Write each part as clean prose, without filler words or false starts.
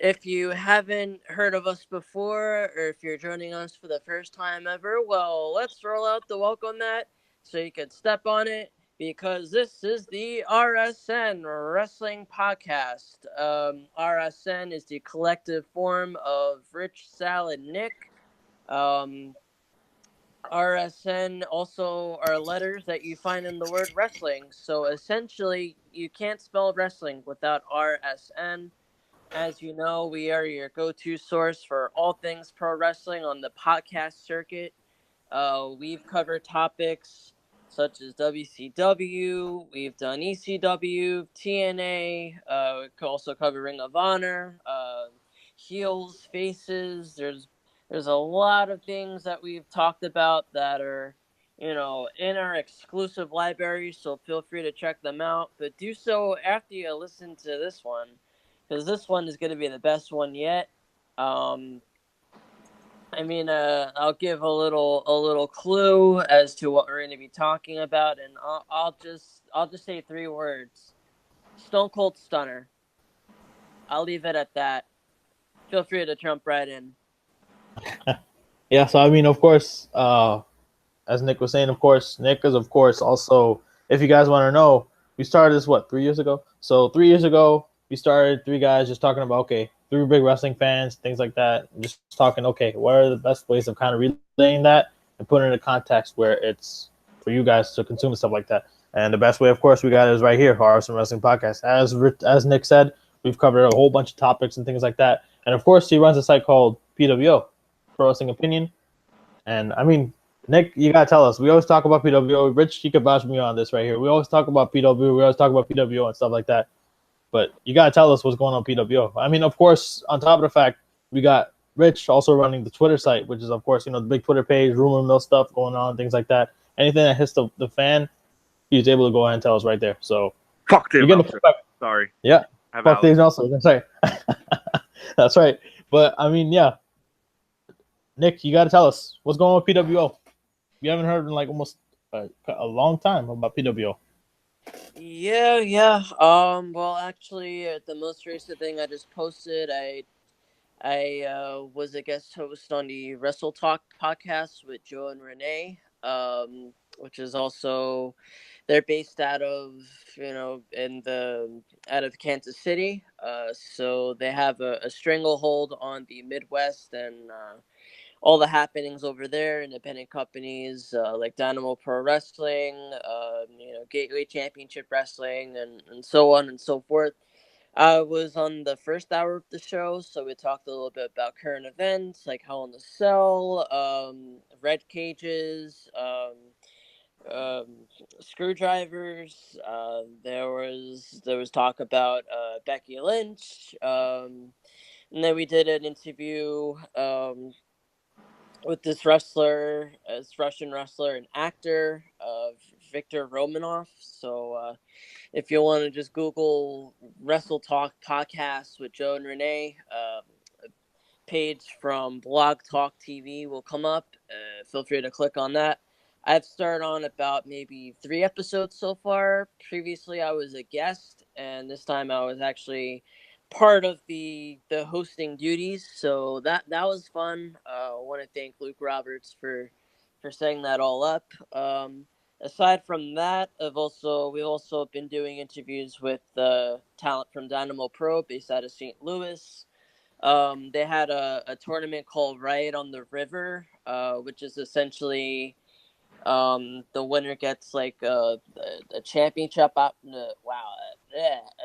If you haven't heard of us before, or if you're joining us for the first time ever, well, let's roll out the welcome mat so you can step on it because this is the RSN Wrestling Podcast. RSN is the collective form of Rich, Sal, and Nick. Um, RSN also are letters that you find in the word wrestling. So essentially, you can't spell wrestling without RSN. As you know, we are your go to source for all things pro wrestling on the podcast circuit. We've covered topics such as WCW, we've done ECW, TNA, we could also cover Ring of Honor, heels, faces. There's a lot of things that we've talked about that are in our exclusive library, so feel free to check them out. But do so after you listen to this one, because this one is going to be the best one yet. Um, I'll give a little clue as to what we're going to be talking about, and I'll just say three words: Stone Cold Stunner. I'll leave it at that. Feel free to jump right in. Yeah, so I mean, of course, as Nick was saying, of course, Nick is, of course, also, if you guys want to know, we started this, what, 3 years ago? So 3 years ago, we started three guys just talking about, okay, three big wrestling fans, things like that, and just talking, okay, what are the best ways of kind of relaying that and putting it in a context where it's for you guys to consume and stuff like that. And the best way, of course, we got is right here, Arsenal Wrestling Podcast. As Nick said, we've covered a whole bunch of topics and things like that. And of course, he runs a site called PWO, Pro Wrestling Opinion. And I mean, Nick, you gotta tell us. We always talk about PWO. Rich, you could vouch me on this right here. We always talk about PWO. We always talk about PWO and stuff like that. But you gotta tell us what's going on PWO. I mean, of course, on top of the fact we got Rich also running the Twitter site, which is of course the big Twitter page, rumor mill stuff going on, things like that. Anything that hits the fan, he's able to go ahead and tell us right there. So Fuck you're Dave getting the Meltzer. full back. Sorry. Yeah, I have fuck allergies. Dave Nelson. That's right. That's right. But I mean, yeah, Nick, you got to tell us what's going on with PWO. We haven't heard in like almost a long time about PWO. Yeah. Well, actually, the most recent thing I just posted, I was a guest host on the Wrestle Talk podcast with Joe and Renee, which is also they're based out of Kansas City. So they have a stranglehold on the Midwest and all the happenings over there. Independent companies like Dynamo Pro Wrestling, Gateway Championship Wrestling, and so on and so forth. I was on the first hour of the show, so we talked a little bit about current events like Hell in the Cell, Red Cages, um, screwdrivers. There was talk about Becky Lynch, and then we did an interview with this Russian wrestler and actor, Victor Romanov. So if you want to just Google Wrestle Talk podcast with Joe and Renee, page from Blog Talk TV will come up. Feel free to click on that. I've started on about maybe 3 episodes so far. Previously, I was a guest, and this time I was actually part of the hosting duties. So that was fun. I want to thank Luke Roberts for setting that all up. Aside from that, we've also been doing interviews with talent from Dynamo Pro based out of St. Louis. They had a tournament called Riot on the River, which is essentially the winner gets like a championship a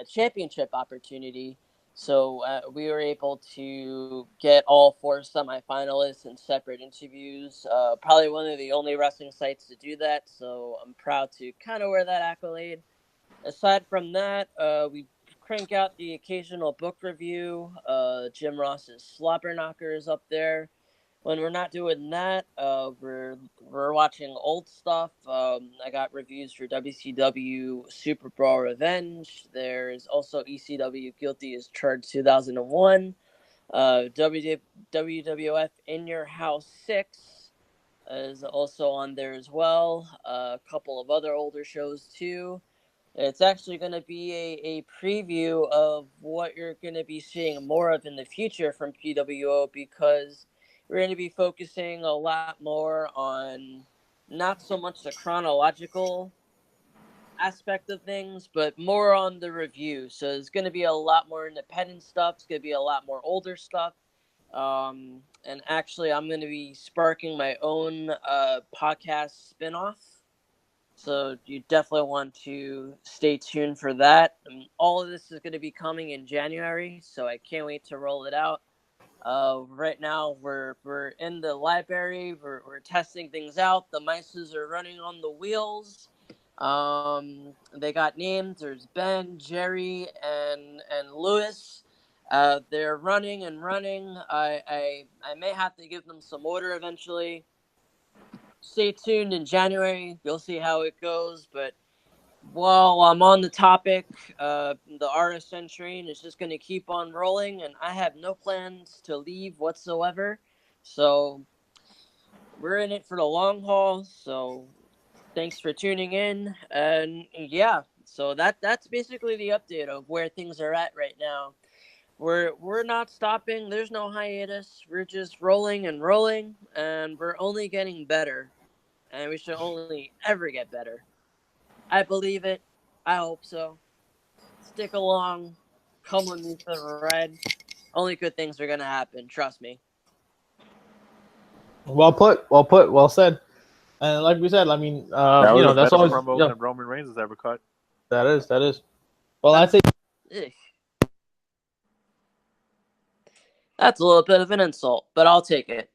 championship opportunity. So we were able to get all four semifinalists in separate interviews. Probably one of the only wrestling sites to do that. So I'm proud to kind of wear that accolade. Aside from that, we crank out the occasional book review. Jim Ross's Slobber Knocker is up there. When we're not doing that, we're watching old stuff. I got reviews for WCW Super Brawl Revenge. There's also ECW Guilty as Charged 2001. WWF In Your House 6 is also on there as well. A couple of other older shows too. It's actually going to be a preview of what you're going to be seeing more of in the future from PWO, because we're going to be focusing a lot more on not so much the chronological aspect of things, but more on the review. So there's going to be a lot more independent stuff. It's going to be a lot more older stuff. And actually, I'm going to be sparking my own podcast spinoff. So you definitely want to stay tuned for that. And all of this is going to be coming in January, so I can't wait to roll it out. Right now we're in the library. We're testing things out. The mices are running on the wheels. They got names. There's Ben, Jerry, and Lewis. They're running and running. I may have to give them some order eventually. Stay tuned in January. You'll see how it goes. But while I'm on the topic, the RSN train is just going to keep on rolling, and I have no plans to leave whatsoever. So we're in it for the long haul. So thanks for tuning in, and yeah, so that's basically the update of where things are at right now. We're not stopping. There's no hiatus. We're just rolling and rolling, and we're only getting better, and we should only ever get better. I believe it. I hope so. Stick along. Come with me for the ride. Only good things are gonna happen. Trust me. Well put, well put, well said. And like we said, I mean, That was the that's best always promo that Roman Reigns has ever cut. That is. Well, I think that's a little bit of an insult, but I'll take it.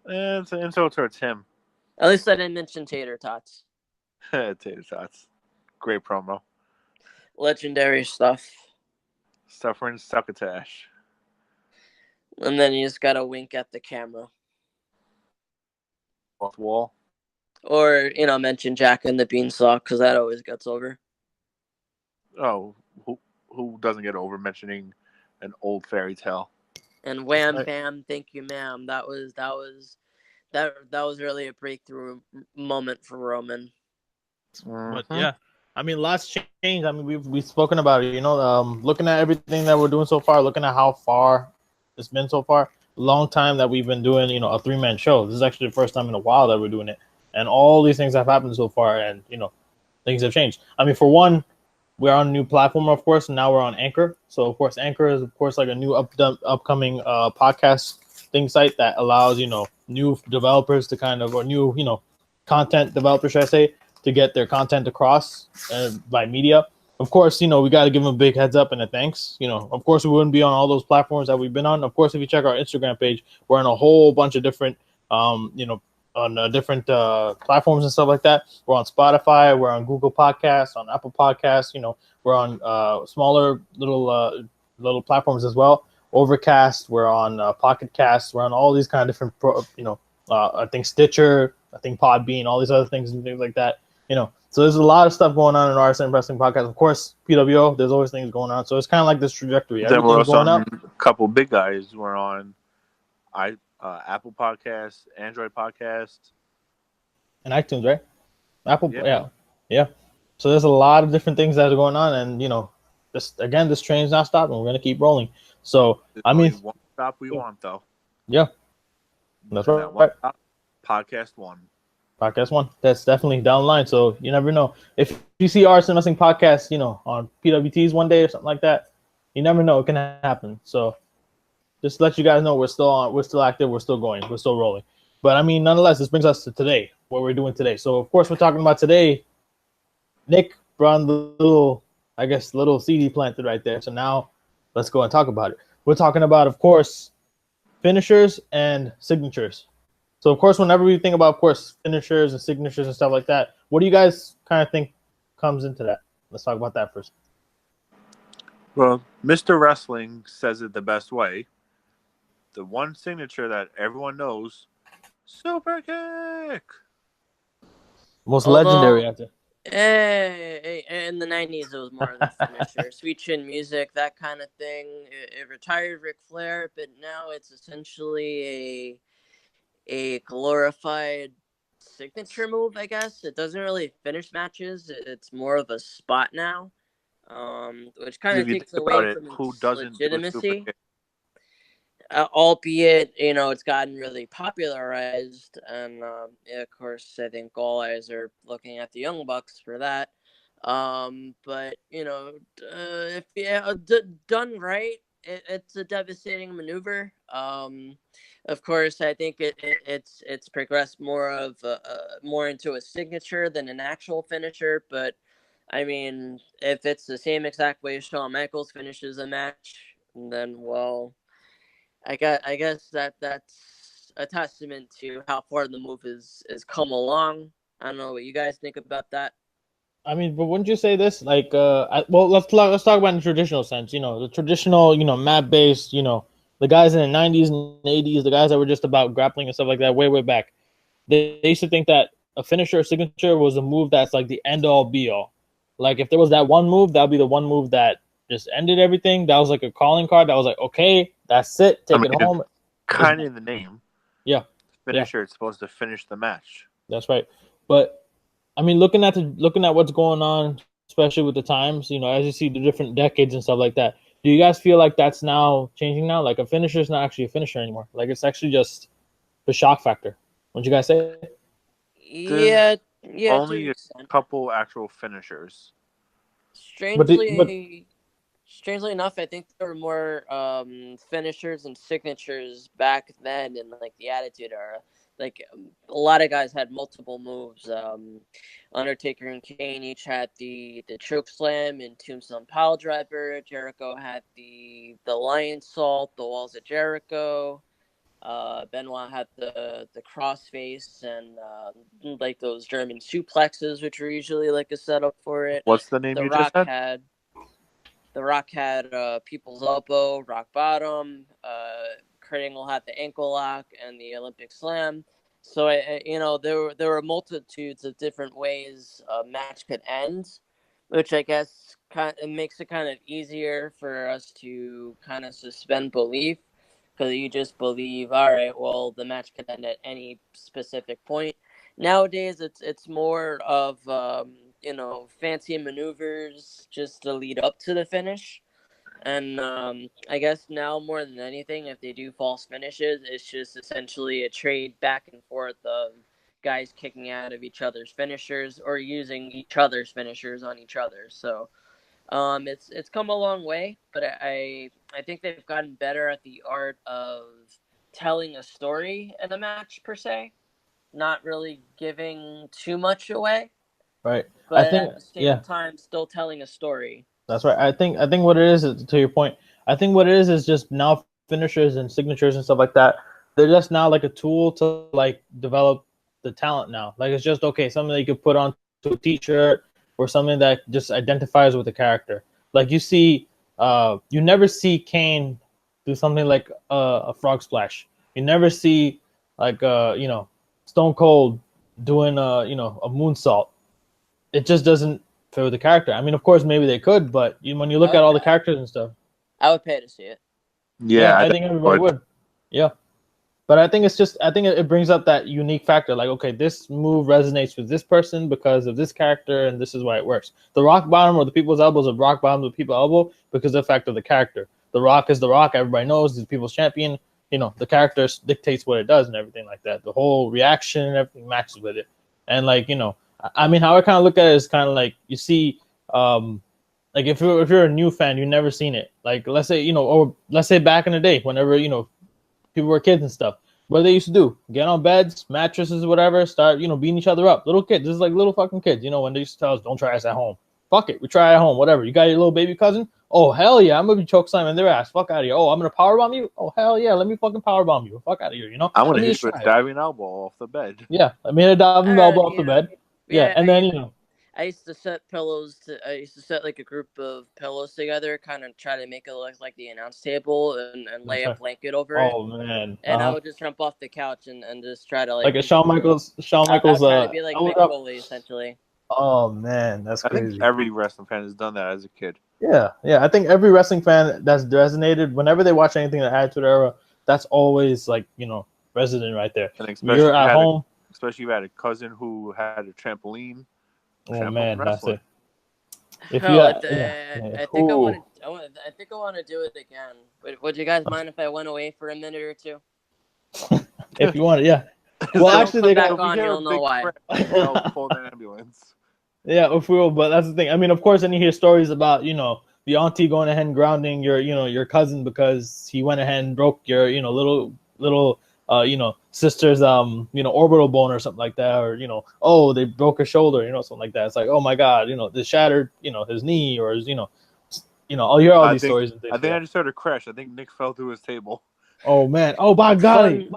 And it's an insult towards him. At least I didn't mention tater tots. Tater tots. Great promo. Legendary stuff. Suffering succotash. And then you just gotta wink at the camera. Off wall. Or, mention Jack and the Beanstalk, because that always gets over. Oh, who doesn't get over mentioning an old fairy tale? And wham bam, thank you, ma'am. That was really a breakthrough moment for Roman. But yeah, I mean, lots changed. I mean, we've spoken about it. Looking at everything that we're doing so far, looking at how far it's been so far, long time that we've been doing, a 3-man show. This is actually the first time in a while that we're doing it, and all these things have happened so far, and things have changed. I mean, for one, we're on a new platform, of course, and now we're on Anchor. So, of course, Anchor is, of course, like a new upcoming podcast thing site that allows, new developers to kind of, or new, content developers, should I say, to get their content across by media. Of course, we got to give them a big heads up and a thanks. Of course, we wouldn't be on all those platforms that we've been on. Of course, if you check our Instagram page, we're on a whole bunch of different, on different platforms and stuff like that. We're on Spotify, we're on Google Podcasts, on Apple Podcasts. We're on smaller little platforms as well. Overcast, we're on Pocket Casts, we're on all these kind of different, I think Stitcher, I think Podbean, all these other things and things like that. So there's a lot of stuff going on in RSN Wrestling Podcast. Of course, PWO, there's always things going on. So it's kind of like this trajectory. Then we're also on a couple big guys. We're on Apple Podcasts, Android Podcasts, and iTunes, right? Apple, yeah. So there's a lot of different things that are going on, and this train's not stopping. We're gonna keep rolling. So there's one stop we want though. Yeah, that's right. Podcast one. Podcast one. That's definitely down the line. So you never know. If you see RSN Wrestling Podcast, on PWTs one day or something like that, you never know. It can happen. So just to let you guys know, we're still on. We're still active. We're still going. We're still rolling. But I mean, nonetheless, this brings us to today, what we're doing today. So of course, we're talking about today. Nick brought the little CD planted right there. So now let's go and talk about it. We're talking about, of course, finishers and signatures. So, of course, whenever we think about, of course, finishers and signatures and stuff like that, what do you guys kind of think comes into that? Let's talk about that first. Well, Mr. Wrestling says it the best way. The one signature that everyone knows, Super Kick. Most legendary after. Hey, in the 90s, it was more than finisher. Sweet Chin Music, that kind of thing. It retired Ric Flair, but now it's essentially a glorified signature move, I guess. It doesn't really finish matches. It's more of a spot now, which kind If of you takes think about away it, from who its doesn't do a super legitimacy. kick? Albeit, it's gotten really popularized, and of course, I think all eyes are looking at the Young Bucks for that. But if done right, it's a devastating maneuver. Of course, I think it's progressed more into a signature than an actual finisher. But I mean, if it's the same exact way Shawn Michaels finishes a match, then well. I guess that's a testament to how far the move is come along. I don't know what you guys think about that. I mean, but wouldn't you say this? Like, well, let's talk about in the traditional sense. The traditional, mat based. The guys in the '90s and '80s, the guys that were just about grappling and stuff like that, way back. They used to think that a finisher or signature was a move that's like the end all be all. Like, if there was that one move, that'd be the one move that just ended everything. That was like a calling card. That was like, okay, that's it. Take it home. Kind of in the name. Yeah. Finisher. It's supposed to finish the match. That's right. But I mean, looking at what's going on, especially with the times, as you see the different decades and stuff like that. Do you guys feel like that's now changing now? Like a finisher is not actually a finisher anymore. Like it's actually just the shock factor. What'd you guys say? Yeah, Only a couple actual finishers. Strangely enough, I think there were more finishers and signatures back then in like the Attitude Era. Like a lot of guys had multiple moves. Undertaker and Kane each had the choke slam and Tombstone Pile Driver. Jericho had the Lion Salt, the Walls of Jericho. Benoit had the crossface and like those German suplexes, which were usually like a setup for it. What's the name you just said? The Rock had People's Elbow, Rock Bottom. Kurt Angle had the ankle lock and the Olympic Slam. So there were multitudes of different ways a match could end, which I guess it makes it kind of easier for us to kind of suspend belief, because you just believe, all right, well, the match could end at any specific point. Nowadays, it's more of fancy maneuvers just to lead up to the finish. And I guess now more than anything, if they do false finishes, it's just essentially a trade back and forth of guys kicking out of each other's finishers or using each other's finishers on each other. So it's come a long way, but I think they've gotten better at the art of telling a story in a match per se, not really giving too much away. Right. But at the same time, still telling a story. That's right. I think what it is, to your point, I think what it is just now finishers and signatures and stuff like that. They're just now like a tool to like develop the talent now. Like it's just okay, something that you could put on to a t-shirt or something that just identifies with the character. Like you see, you never see Kane do something like a frog splash. You never see like Stone Cold doing a moonsault. It just doesn't fit with the character. I mean, of course, maybe they could, but when you look at all the characters and stuff, I would pay to see it. Yeah, I think everybody would. Yeah, but I think it brings up that unique factor. Like, okay, this move resonates with this person because of this character, and this is why it works. The Rock Bottom or the People's Elbows of Rock Bottom, the People's Elbow, because of the fact of the character. The Rock is the Rock. Everybody knows he's the People's Champion. The character dictates what it does and everything like that. The whole reaction and everything matches with it. And like, I mean, how I kind of look at it is kind of like you see, like if you're a new fan, you've never seen it. Like let's say or let's say back in the day, whenever people were kids and stuff, what they used to do: get on beds, mattresses, whatever, start beating each other up. Little kids, this is like little fucking kids. When they used to tell us, "Don't try this at home." Fuck it, we try it at home. Whatever. You got your little baby cousin? Oh hell yeah, I'm gonna be choke slamming their ass. Fuck out of here. Oh, I'm gonna powerbomb you. Oh hell yeah, let me fucking powerbomb you. Fuck out of here. I'm gonna hit you with a diving elbow off the bed. Yeah, I mean a diving elbow off the bed. Yeah, and then I used to set like a group of pillows together, kind of try to make it look like the announce table, and lay a blanket over it. Oh man! And I would just jump off the couch and just try to like a Shawn Michaels. I would try to be like Mick Foley, essentially. Oh man, that's crazy. I think every wrestling fan has done that as a kid. Yeah. I think every wrestling fan that's resonated whenever they watch anything that Attitude Era, that's always like resident right there. You're at home. especially if you had a cousin who had a trampoline. Oh man, that's wrestler. it. If you, Hell, I think I Ooh. want to do it again. Would you guys mind if I went away for a minute or two? If you want it, yeah. Well, Don't actually, come they back got. on, you'll know why. They'll pull the ambulance. Yeah, if we will, but that's the thing. I mean, of course, then you hear stories about the auntie going ahead and grounding your cousin because he went ahead and broke your little sister's orbital bone or something like that, or oh, they broke her shoulder, something like that. It's like, oh my god, they shattered his knee, or his I'll hear all these stories and things. I think I just heard a crash. I think Nick fell through his table. Oh man, oh by golly.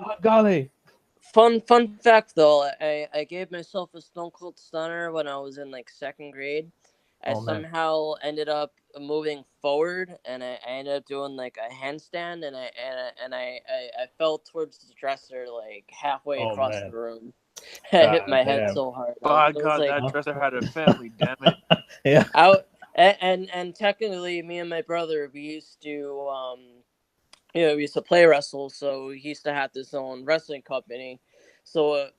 Fun fact though, I gave myself a Stone Cold Stunner when I was in like second grade. I somehow ended up moving forward, and I ended up doing like a handstand, and I fell towards the dresser like halfway across the room. I hit my head so hard. By God, that dresser had a family. Damn it. Yeah. And technically, me and my brother, we used to we used to play wrestle, so he used to have his own wrestling company. So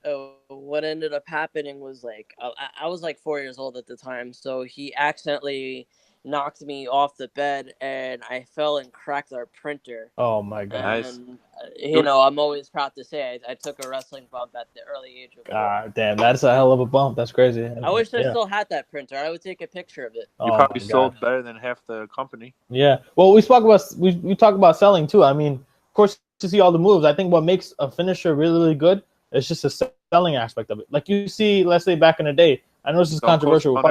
what ended up happening was like I was like 4 years old at the time, so he accidentally knocked me off the bed, and I fell and cracked our printer. Oh my god! And I'm always proud to say I took a wrestling bump at the early age of 4. Ah, damn, that's a hell of a bump. That's crazy. I wish I still had that printer. I would take a picture of it. You probably sold better than half the company. Yeah. Well, we talk about selling too. I mean, of course, to see all the moves, I think what makes a finisher really, really good is just the selling aspect of it. Like you see, let's say back in the day, I know this is controversial. All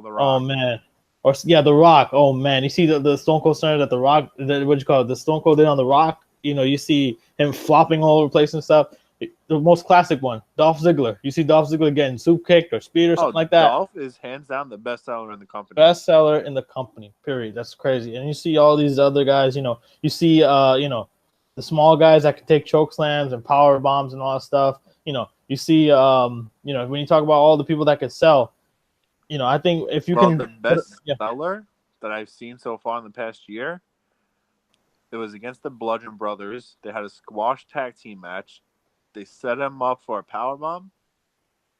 the Rock. Oh man. Or The Rock. Oh man, you see the Stone Cold Stunner that The Rock, the Stone Cold did on The Rock. You see him flopping all over the place and stuff. The most classic one, Dolph Ziggler. You see Dolph Ziggler getting soup kicked or speed or something like that. Dolph is hands down the best seller in the company. Best seller in the company, period. That's crazy. And you see all these other guys. You see the small guys that can take choke slams and power bombs and all that stuff. You see when you talk about all the people that could sell. I think if you can, the best seller that I've seen so far in the past year, it was against the Bludgeon Brothers. They had a squash tag team match. They set him up for a powerbomb,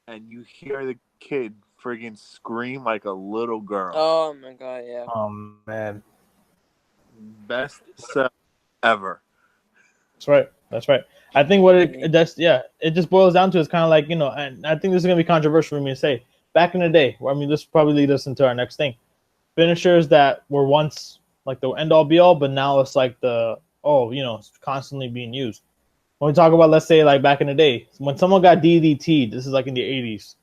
and you hear the kid friggin' scream like a little girl. Oh my god, yeah. Oh man, best seller ever. That's right. I think it just boils down to is kind of like and I think this is gonna be controversial for me to say. Back in the day, this probably lead us into our next thing. Finishers that were once like the end all be all, but now it's like it's constantly being used. When we talk about, let's say, like back in the day, when someone got DDT'd, this is like in the 80s,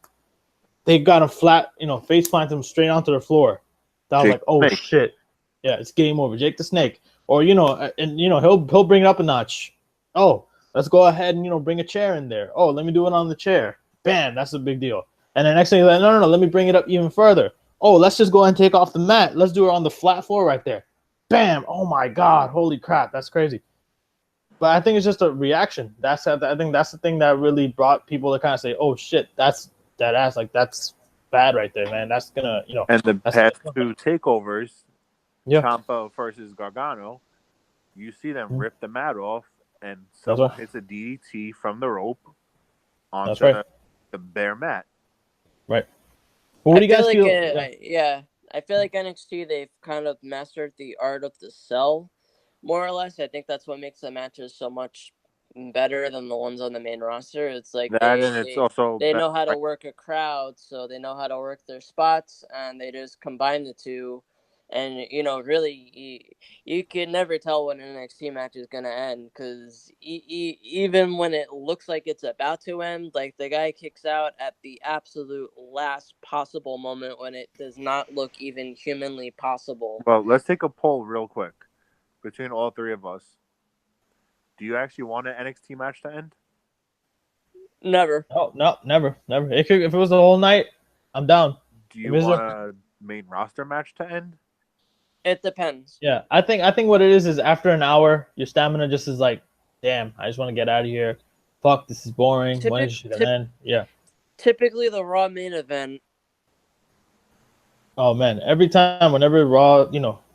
they got him flat, face planted him straight onto the floor. That was like, oh shit, yeah, it's game over. Jake the Snake, or he'll bring it up a notch. Oh, let's go ahead and bring a chair in there. Oh, let me do it on the chair. Bam, that's a big deal. And the next thing he's like, no, let me bring it up even further. Oh, let's just go ahead and take off the mat. Let's do it on the flat floor right there. Bam! Oh my god, holy crap, that's crazy. But I think it's just a reaction. I think that's the thing that really brought people to kind of say, "Oh shit, that's that ass. Like that's bad right there, man. That's gonna, And the past two takeovers, Ciampa versus Gargano, you see them rip the mat off, and someone hits a DDT from the rope onto the bare mat. Right. Well, what do you guys feel? I feel like NXT, they've kind of mastered the art of the sell, more or less. I think that's what makes the matches so much better than the ones on the main roster. It's like they know how to work a crowd, so they know how to work their spots, and they just combine the two. And, really, you can never tell when an NXT match is going to end, because even when it looks like it's about to end, like the guy kicks out at the absolute last possible moment when it does not look even humanly possible. Well, let's take a poll real quick between all three of us. Do you actually want an NXT match to end? Never. Oh, no, never. If it was the whole night, I'm down. Do you want a main roster match to end? It depends. Yeah, I think what it is after an hour, your stamina just is like, damn, I just want to get out of here. Fuck, this is boring. When should it end? Yeah. Typically, the Raw main event. Oh man, every time, whenever Raw,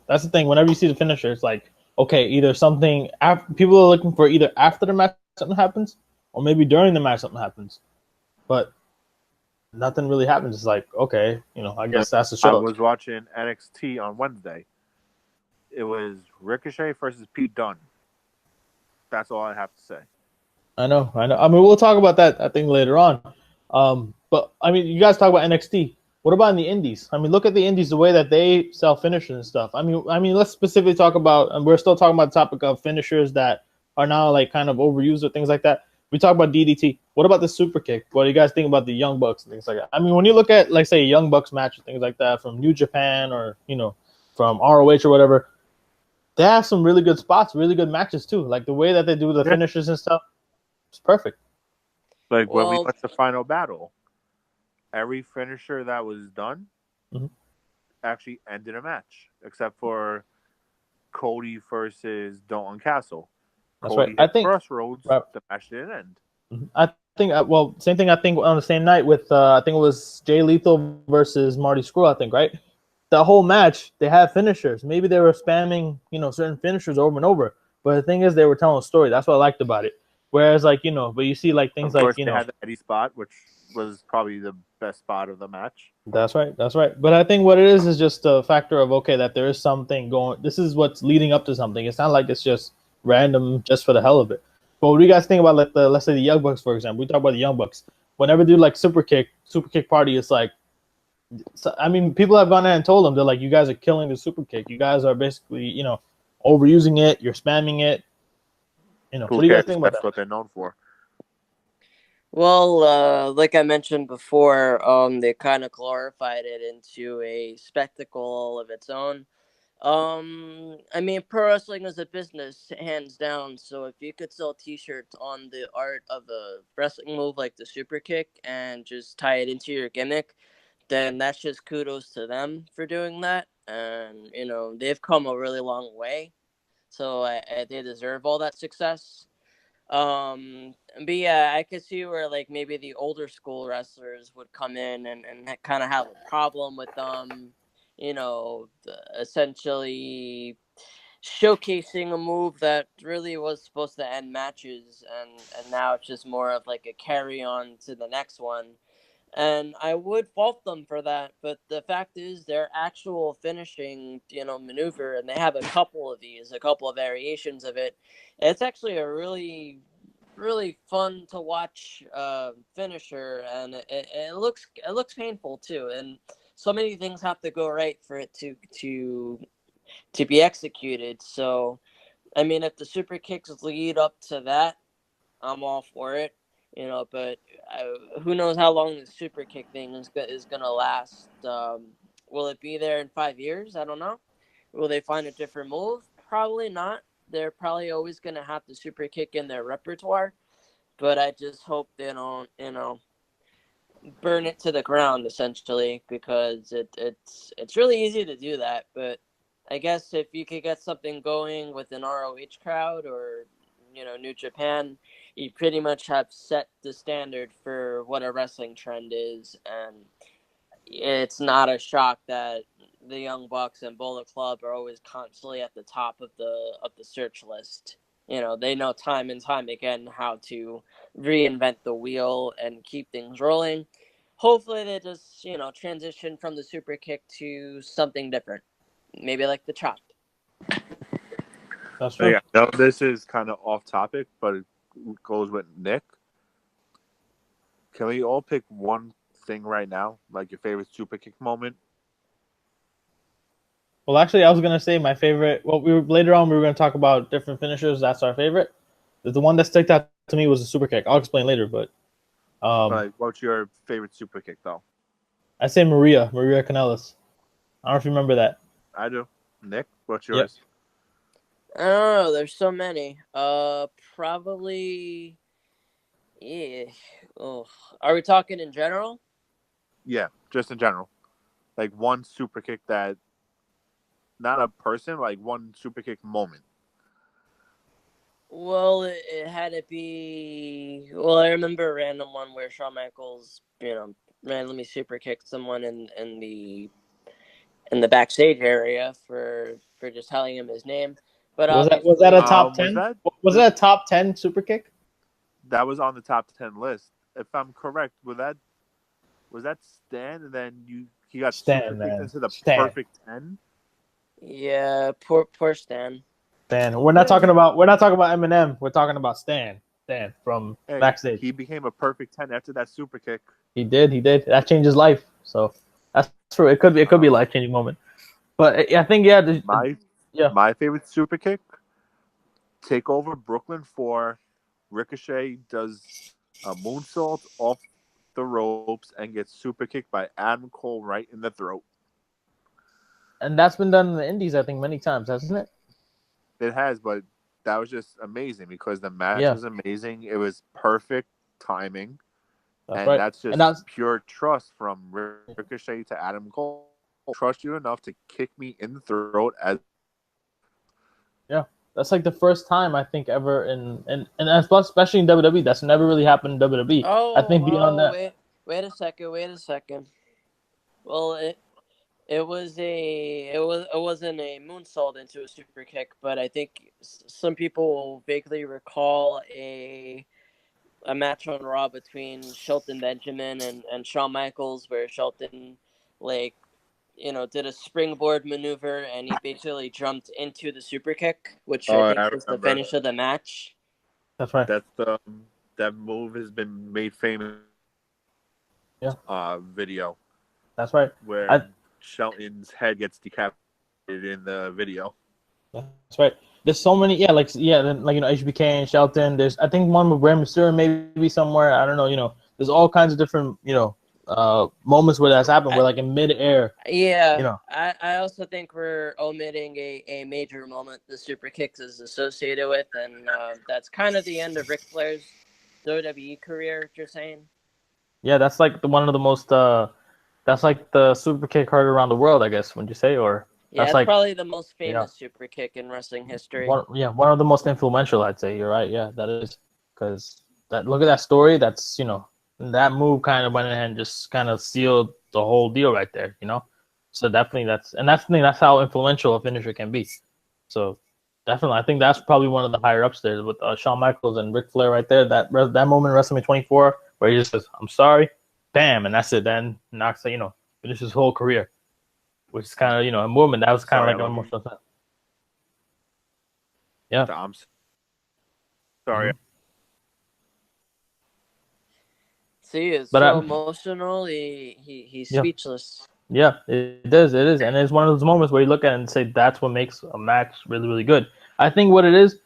that's the thing. Whenever you see the finisher, it's like, okay, either something. People are looking for either after the match something happens, or maybe during the match something happens, but nothing really happens. It's like, okay, I guess that's the I show. was watching NXT on Wednesday. It was Ricochet versus Pete Dunne. That's all I have to say. I know. I mean, we'll talk about that, I think, later on. But I mean, you guys talk about NXT. What about in the Indies? I mean, look at the Indies, the way that they sell finishers and stuff. I mean, let's specifically talk about, and we're still talking about the topic of finishers that are now like kind of overused or things like that. We talk about DDT. What about the super kick? What do you guys think about the Young Bucks and things like that? I mean, when you look at, like, say, a Young Bucks match or things like that from New Japan or from ROH or whatever, they have some really good spots, really good matches too. Like the way that they do the finishers and stuff, it's perfect. Like when we went to Final Battle, every finisher that was done actually ended a match, except for Cody versus Dalton Castle. That's Cody right. I think Crossroads, the match didn't end. I think, well, same thing. I think on the same night with I think it was Jay Lethal versus Marty Scurll. I think, right. The whole match, they had finishers. Maybe they were spamming, certain finishers over and over. But the thing is, they were telling a story. That's what I liked about it. Whereas, like, but you see, like, things of course, like, they had the Eddie spot, which was probably the best spot of the match. That's right. That's right. But I think what it is just a factor of, okay, that there is something going. This is what's leading up to something. It's not like it's just random just for the hell of it. But what do you guys think about, like, let's say the Young Bucks, for example? We talk about the Young Bucks. Whenever they do, like, super kick party, it's like, I mean, people have gone there and told them, they're like, you guys are killing the super kick. You guys are basically, overusing it. You're spamming it. What do you guys think about that? That's what they're known for. Well, like I mentioned before, they kind of glorified it into a spectacle of its own. I mean, pro wrestling is a business, hands down. So if you could sell T-shirts on the art of a wrestling move like the super kick and just tie it into your gimmick, then that's just kudos to them for doing that. And they've come a really long way, so they deserve all that success. But yeah, I could see where, like, maybe the older school wrestlers would come in and kind of have a problem with them, essentially showcasing a move that really was supposed to end matches, and now it's just more of like a carry on to the next one. And I would fault them for that, but the fact is their actual finishing, maneuver, and they have a couple of variations of it. It's actually a really, really fun to watch finisher, and it looks painful too. And so many things have to go right for it to be executed. So, I mean, if the super kicks lead up to that, I'm all for it. But who knows how long the super kick thing is going to last. Will it be there in 5 years? I don't know. Will they find a different move? Probably not. They're probably always going to have the super kick in their repertoire. But I just hope they don't, burn it to the ground, essentially, because it's really easy to do that. But I guess if you could get something going with an ROH crowd or New Japan, you pretty much have set the standard for what a wrestling trend is, and it's not a shock that the Young Bucks and Bullet Club are always constantly at the top of the search list. They know time and time again how to reinvent the wheel and keep things rolling. Hopefully they just, transition from the super kick to something different. Maybe like the chop. That's true. Yeah, no, this is kind of off topic, but it goes with Nick. Can we all pick one thing right now, like your favorite super kick moment? Well, actually, I was gonna say my favorite. Well, later on we were gonna talk about different finishers. That's our favorite. The one that stuck out to me was the super kick. I'll explain later, but What's your favorite super kick though? I say Maria Kanellis. I don't know if you remember that. I do. Nick, what's yours? Yep. I don't know. There's so many. Probably. Yeah. Oh, are we talking in general? Yeah, just in general. Like one super kick that, not a person, like one super kick moment. Well, it had to be. Well, I remember a random one where Shawn Michaels, randomly super kicked someone in the backstage area for just telling him his name. But Was that a top 10? Was that a top 10 super kick? that was on the top 10 list. If I'm correct, was that Stan, and then he got super Stan, kicked man. into the Stan. perfect 10. Yeah, poor Stan. Stan. We're not talking about Eminem. We're talking about Stan. Stan from Hey, backstage. he became a perfect 10 after that super kick. He did. That changed his life. So that's true. It could be a life changing moment. But I think My favorite super kick, take over Brooklyn 4. Ricochet does a moonsault off the ropes and gets super kicked by Adam Cole right in the throat. And that's been done in the Indies, I think, many times, hasn't it? It has, but that was just amazing because the match was amazing. It was perfect timing. That's just pure trust from Ricochet to Adam Cole. Trust you enough to kick me in the throat as. Yeah, that's like the first time I think ever and especially in WWE. That's never really happened in WWE. I think beyond that. Wait a second. Well, it wasn't a moonsault into a super kick, but I think some people will vaguely recall a match on Raw between Shelton Benjamin and Shawn Michaels, where Shelton did a springboard maneuver and he basically jumped into the super kick, which I think was the finish of the match. That's right. That move has been made famous. Yeah. Video. That's right. Where Shelton's head gets decapitated in the video. That's right. There's so many, HBK and Shelton. There's, I think, one with Rey Mysterio maybe somewhere. I don't know. There's all kinds of different, moments where that's happened. Where like in midair. Yeah. I also think we're omitting a major moment the super kicks is associated with, and that's kind of the end of Ric Flair's WWE career. If you're saying. Yeah, that's like one of the most. That's like the super kick heard around the world, I guess. Would you say, or? Yeah, that's it's probably the most famous super kick in wrestling history. One of the most influential, I'd say. You're right. Yeah, that is. Because look at that story. That's, that move kind of went ahead and just kind of sealed the whole deal right there, So definitely that's how influential a finisher can be. So definitely, I think that's probably one of the higher ups there with Shawn Michaels and Ric Flair right there. That moment in WrestleMania 24 where he just says, "I'm sorry," bam, and that's it. Then knocks, finishes his whole career. Which is kind of, a movement that was kind of like an emotional thing. Yeah. I'm sorry. Mm-hmm. See, it's so emotional. He's speechless. Yeah, it is. It is. And it's one of those moments where you look at it and say that's what makes a match really, really good. I think what it is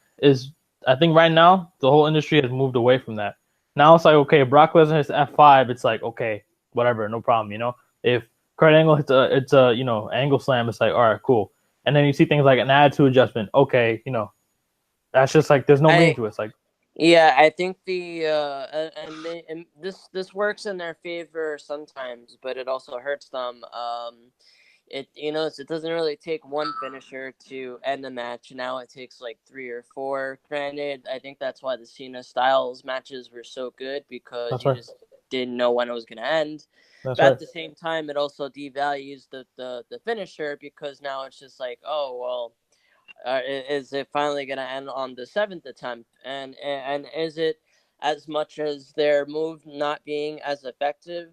I think right now the whole industry has moved away from that. Now it's like, okay, Brock Lesnar hits F5, it's like, okay, whatever, no problem, If Kurt Angle hits a angle slam, it's like, all right, cool. And then you see things like an attitude adjustment. Okay, that's just like there's no meaning to it. It's like, yeah, I think and this works in their favor sometimes, but it also hurts them. It doesn't really take one finisher to end the match. Now it takes like 3 or 4. Granted, I think that's why the Cena Styles matches were so good, because just didn't know when it was going to end. But at the same time, it also devalues the finisher, because now it's just like, oh, well, is it finally going to end on the 7th attempt? And is it as much as their move not being as effective,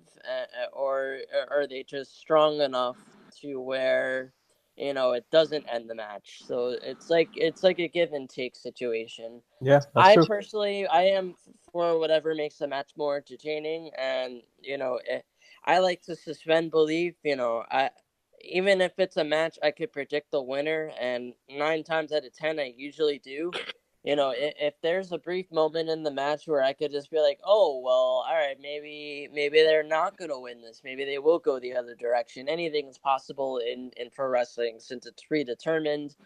or are they just strong enough to where it doesn't end the match? So it's like a give and take situation. Yeah, that's true. Personally, I am for whatever makes the match more entertaining, and I like to suspend belief. Even if it's a match I could predict the winner, and 9 times out of 10 I usually do. If there's a brief moment in the match where I could just be like, oh, well, all right, maybe they're not going to win this. Maybe they will go the other direction. Anything is possible in pro wrestling, since it's predetermined.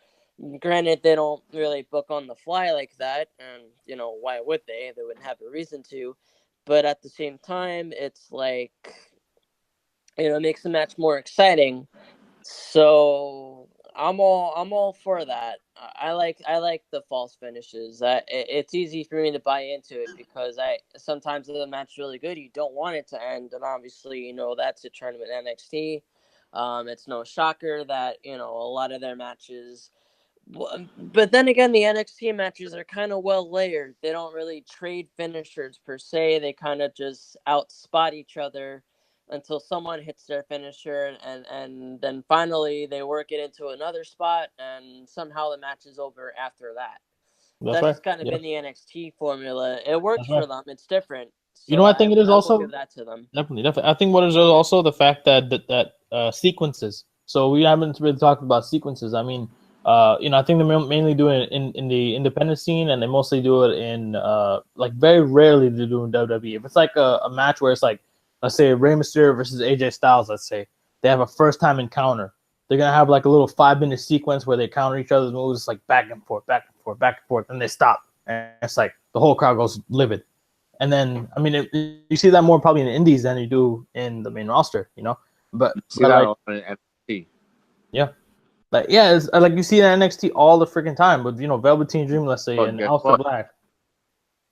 Granted, they don't really book on the fly like that, and, why would they? They wouldn't have a reason to. But at the same time, it's like, it makes the match more exciting. So I'm all for that. I like the false finishes. It's easy for me to buy into it, because sometimes the match is really good, you don't want it to end, and obviously that's a tournament NXT. It's no shocker that a lot of their matches But then again, the NXT matches are kind of well layered. They don't really trade finishers per se. They kind of just outspot each other until someone hits their finisher, and then finally they work it into another spot, and somehow the match is over after that. That's That's right. just kind of Yeah, been the NXT formula. It works that's right. for them. It's different. You know, So what I think it is I will also give that to them. definitely. I think what is also the fact that sequences. So we haven't really talked about sequences. I mean, I think they mainly do it in the independent scene, and they mostly do it in like very rarely they do in WWE. If it's like a match where it's like, let's say Rey Mysterio versus AJ Styles, let's say they have a first time encounter. They're gonna have like a little 5 minute sequence where they counter each other's moves, like back and forth, back and forth, back and forth, and they stop, and it's like the whole crowd goes livid. And then, I mean, you see that more probably in the indies than you do in the main roster, But, See but that like, on NXT. yeah, like yeah, it's like you see that in NXT all the freaking time with Velveteen Dream, let's say, But and guess Aleister what? Black.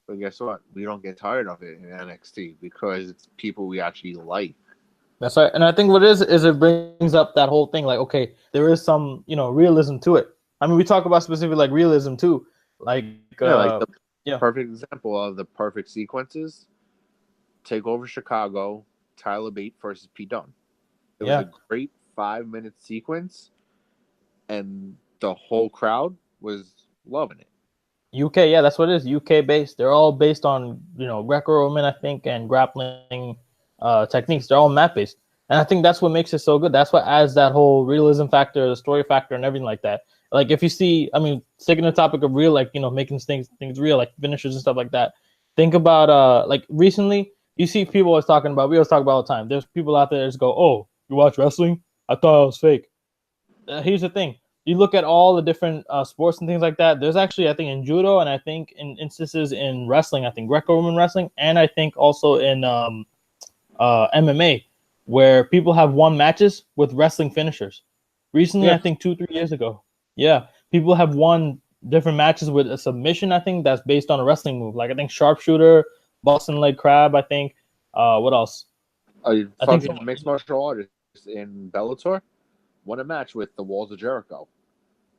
But guess what? We don't get tired of it in NXT because it's people we actually like. That's right. And I think what it is it brings up that whole thing. Like, okay, there is some realism to it. I mean, we talk about specifically like realism too, like Like the yeah, perfect example of the perfect sequences. Take over Chicago, Tyler Bate versus Pete Dunne. It was a great 5 minute sequence, and the whole crowd was loving it. UK, yeah, that's what it is. UK based. They're all based on Greco-Roman, I think, and grappling techniques. They're all mat based, and I think that's what makes it so good. That's what adds that whole realism factor, the story factor, and everything like that. Like if you see, I mean, sticking the topic of real, like making things real, like finishers and stuff like that. Think about like recently, you see people always talking about. We always talk about all the time. There's people out there that just go, "Oh, you watch wrestling? I thought it was fake." Here's the thing. You look at all the different sports and things like that. There's actually, I think, in judo, and I think in instances in wrestling, I think Greco-Roman wrestling, and I think also in MMA, where people have won matches with wrestling finishers. Recently, I think 2-3 years ago, yeah, people have won different matches with a submission. I think that's based on a wrestling move. Like I think sharpshooter, Boston leg crab. I think. What else? A fucking mixed martial artist in Bellator won a match with the Walls of Jericho.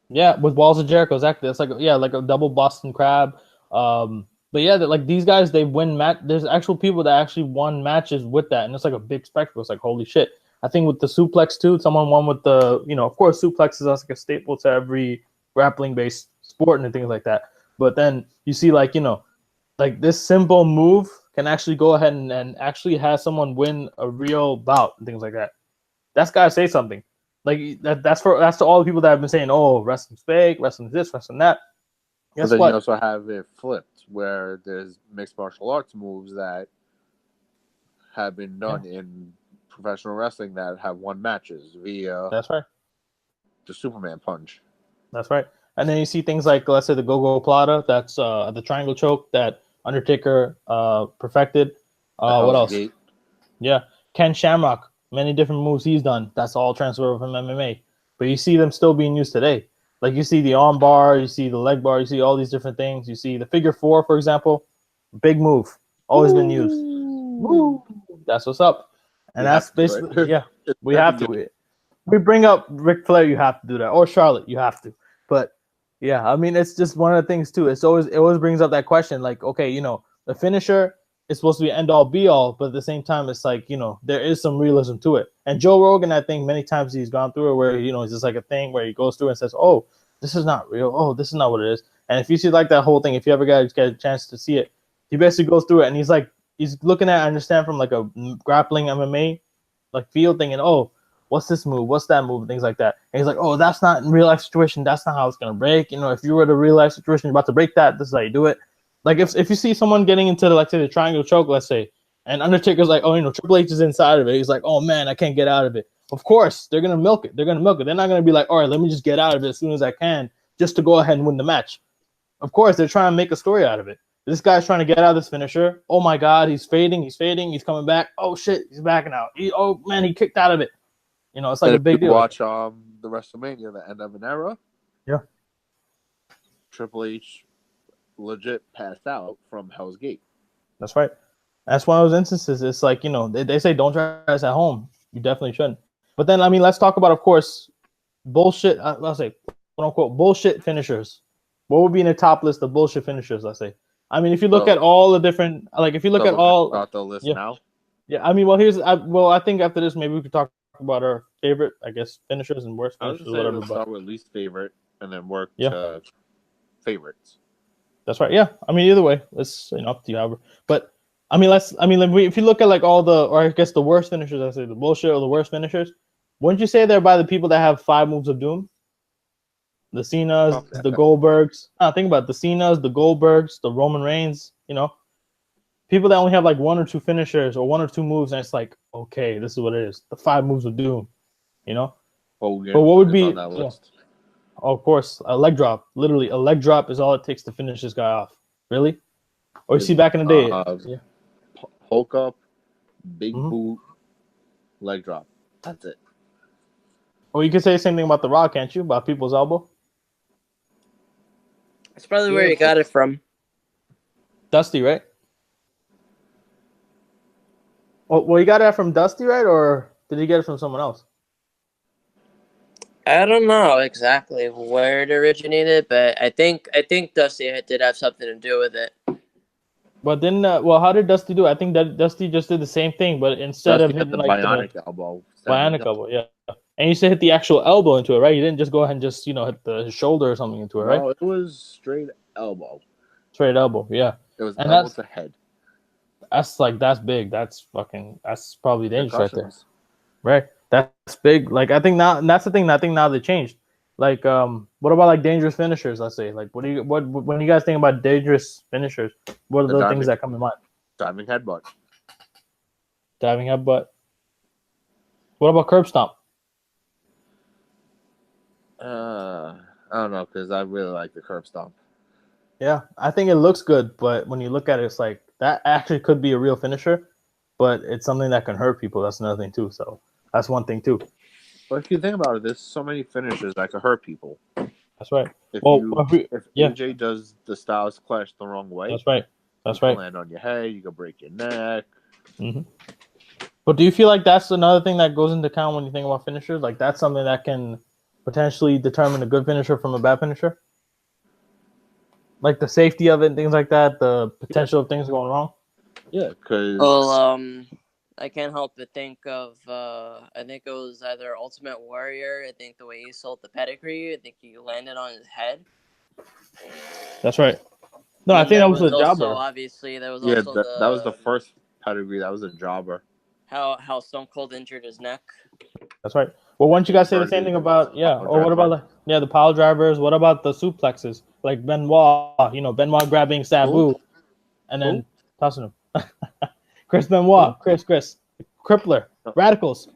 Yeah, with Walls of Jericho, exactly. It's like like a double Boston crab. But yeah, like these guys, they win match. There's actual people that actually won matches with that, and it's like a big spectacle. It's like holy shit. I think with the suplex too, someone won with the of course suplex is like a staple to every grappling based sport and things like that. But then you see like like this simple move can actually go ahead and actually have someone win a real bout and things like that. That's gotta say something. Like that's to all the people that have been saying, "Oh, wrestling's fake, wrestling's this, wrestling that." Guess but then you also have it flipped, where there's mixed martial arts moves that have been done in professional wrestling that have won matches via. That's right. The Superman punch. That's right. And then you see things like, let's say, the Go-Go Plata. That's the triangle choke that Undertaker perfected. What else? Gate. Yeah, Ken Shamrock. Many different moves he's done. That's all transferable from MMA. But you see them still being used today. Like you see the arm bar, you see the leg bar, you see all these different things. You see the figure four, for example. Big move. Always been used. Woo. That's what's up. And that's basically, right? Yeah, we have to. We bring up Ric Flair, you have to do that. Or Charlotte, you have to. But yeah, I mean, it's just one of the things too. It always brings up that question, like, okay, the finisher, it's supposed to be end all be all, but at the same time, it's like, there is some realism to it. And Joe Rogan, I think many times he's gone through it where, it's just like a thing where he goes through and says, oh, this is not real. Oh, this is not what it is. And if you see like that whole thing, if you ever get a chance to see it, he basically goes through it and he's looking at, I understand from like a grappling MMA, like field thing, and oh, what's this move? What's that move? Things like that. And he's like, oh, that's not in real life situation. That's not how it's going to break. If you were in a real life situation, you're about to break that. This is how you do it. Like if you see someone getting into the triangle choke, let's say, and Undertaker's like, oh, Triple H is inside of it. He's like, oh man, I can't get out of it. Of course, they're gonna milk it. They're not gonna be like, all right, let me just get out of it as soon as I can, just to go ahead and win the match. Of course, they're trying to make a story out of it. This guy's trying to get out of this finisher. Oh my God, he's fading. He's coming back. Oh shit, he's backing out. Oh man, he kicked out of it. It's like a big deal. Watch the WrestleMania, the end of an era. Yeah. Triple H legit passed out from Hell's Gate. That's right. That's one of those instances. It's like, they say don't try this at home. You definitely shouldn't. But then, I mean, let's talk about, of course, bullshit. I'll say unquote bullshit finishers, what would be in the top list of bullshit finishers? Let's say. I mean, if you look at all the different, like if you look at all, start the list yeah, now. yeah. I mean, well, I think after this, maybe we could talk about our favorite, I guess, finishers and worst I was finishers, gonna say whatever. let's start with least favorite and then work Yeah. to favorites. That's right. Yeah. I mean, either way, it's up to you, however. But I mean, if you look at like all the, or I guess the worst finishers, I say the bullshit or the worst finishers, wouldn't you say they're by the people that have 5 moves of doom? The Cenas, the Goldbergs. Think about it, the Cenas, the Goldbergs, the Roman Reigns. People that only have like 1 or 2 finishers or 1 or 2 moves, and it's like, okay, this is what it is. The 5 moves of doom. Hogan but what would be on that list? Of course, a leg drop. Literally, a leg drop is all it takes to finish this guy off. Really? Or you see back in the day, Hulk up, big boot, leg drop. That's it. Or you could say the same thing about The Rock, can't you? About people's elbow. That's probably where you got it from. Dusty, right? Well, you got it from Dusty, right? Or did he get it from someone else? I don't know exactly where it originated, but I think Dusty did have something to do with it. But then, how did Dusty do it? I think that Dusty just did the same thing, but instead Dusty of hitting the like bionic elbow. Bionic elbow, yeah. And you said hit the actual elbow into it, right? You didn't just go ahead and just hit the shoulder or something into it, right? No, it was straight elbow. Straight elbow, yeah. It was elbow to head. That's big. That's probably dangerous right there. Right. That's big. Like I think now, and that's the thing. I think now they changed. Like, what about like dangerous finishers? Let's say, like, what when you guys think about dangerous finishers? What are the things that come to mind? Diving headbutt. Diving headbutt. What about curb stomp? I don't know, because I really like the curb stomp. Yeah, I think it looks good, but when you look at it, it's like that actually could be a real finisher, but it's something that can hurt people. That's another thing too. So that's one thing too. But if you think about it, there's so many finishers that could hurt people. That's right. If AJ does the Styles Clash the wrong way, that's right. That's right. Land on your head, you could break your neck. Mm-hmm. But do you feel like that's another thing that goes into account when you think about finishers? Like that's something that can potentially determine a good finisher from a bad finisher? Like the safety of it and things like that, the potential of things going wrong? Yeah, because... Well, I can't help but think of, I think it was either Ultimate Warrior. I think the way he sold the pedigree, I think he landed on his head. That's right. No, I think that was a jobber. Obviously, there was that was the first pedigree. That was a jobber. How Stone Cold injured his neck. That's right. Well, why don't you guys say the same thing about or what about the pile drivers? What about the suplexes like Benoit? Benoit grabbing Sabu and then tossing him. Chris Benoit, Chris, Crippler, Radicals.